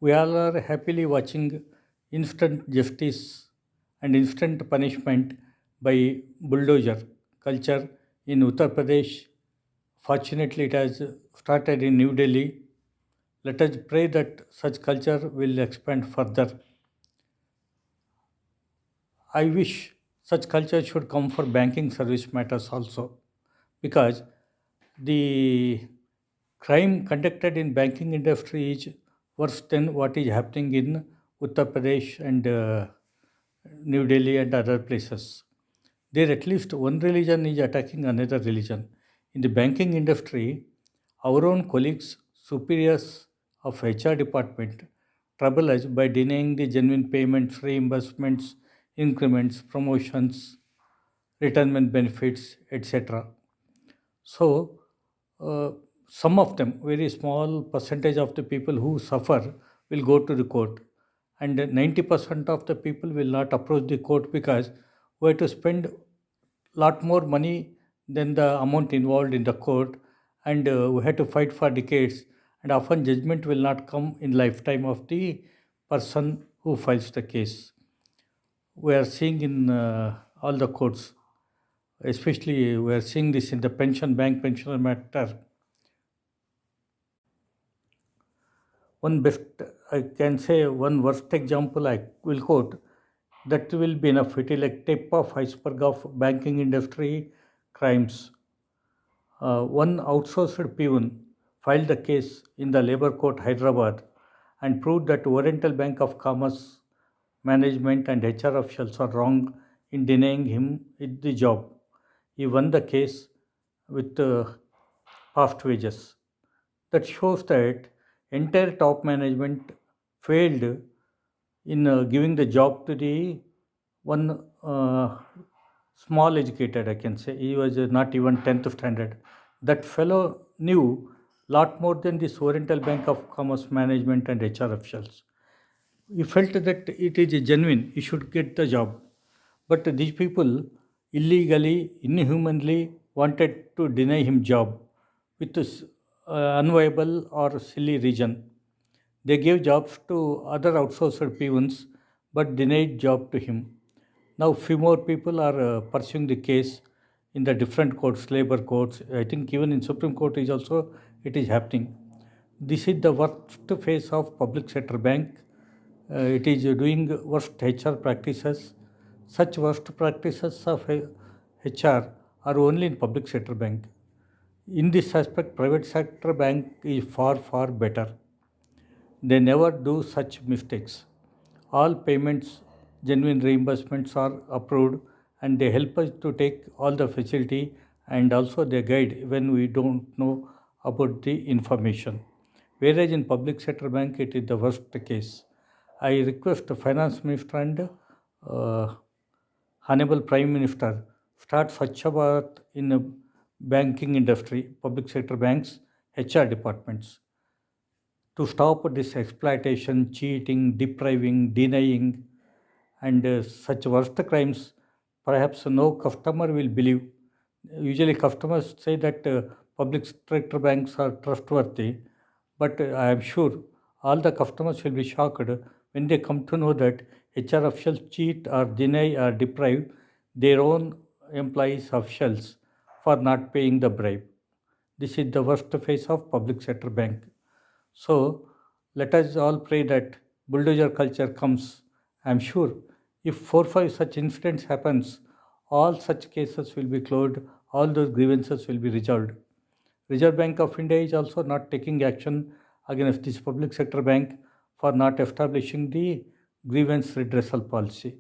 We all are happily watching instant justice and instant punishment by bulldozer culture in Uttar Pradesh. Fortunately, it has started in New Delhi. Let us pray that such culture will expand further. I wish such culture should come for banking service matters also, because the crime conducted in banking industry is worse than what is happening in Uttar Pradesh and New Delhi and other places. There at least one religion is attacking another religion. In the banking industry, our own colleagues, superiors of HR department trouble us by denying the genuine payments, reimbursements, increments, promotions, retirement benefits, etc. So, uh, some of them, very small percentage of the people who suffer will go to the court, and 90% of the people will not approach the court because we have to spend lot more money than the amount involved in the court, and we had to fight for decades, and often judgment will not come in lifetime of the person who files the case. We are seeing in all the courts, especially we are seeing this in the pension bank pensioner matter. One best, I can say, one worst example I will quote, that will be enough. It is like tip of iceberg of banking industry crimes. One outsourced peon filed the case in the labor court Hyderabad and proved that Oriental Bank of Commerce management and HR officials are wrong in denying him the job. He won the case with past wages. That shows that entire top management failed in giving the job to the one small educated, I can say. He was not even 10th standard. That fellow knew lot more than this Oriental Bank of Commerce management and HR officials. He felt that it is genuine, he should get the job. But these people illegally, inhumanly wanted to deny him job with this unviable or silly reason. They gave jobs to other outsourced peons but denied job to him. Now few more people are pursuing the case in the different courts, labor courts. I think even in Supreme Court is also it is happening. This is the worst phase of public sector bank. It is doing worst HR practices. Such worst practices of HR are only in public sector bank. In this aspect, private sector bank is far, far better. They never do such mistakes. All payments, genuine reimbursements are approved, and they help us to take all the facility, and also they guide when we don't know about the information. Whereas in public sector bank, it is the worst case. I request the finance minister and Honorable Prime Minister start Swachh Bharat in the banking industry, public sector banks, HR departments, to stop this exploitation, cheating, depriving, denying, and such worst crimes. Perhaps no customer will believe. Usually, customers say that public sector banks are trustworthy, but I am sure all the customers will be shocked when they come to know that HR officials cheat or deny or deprive their own employees officials for not paying the bribe. This is the worst phase of public sector bank. So let us all pray that bulldozer culture comes. I am sure if 4 5 such incidents happens, all such cases will be closed, all those grievances will be resolved. Reserve Bank of India is also not taking action against this public sector bank for not establishing the grievance redressal policy.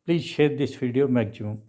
Please share this video maximum.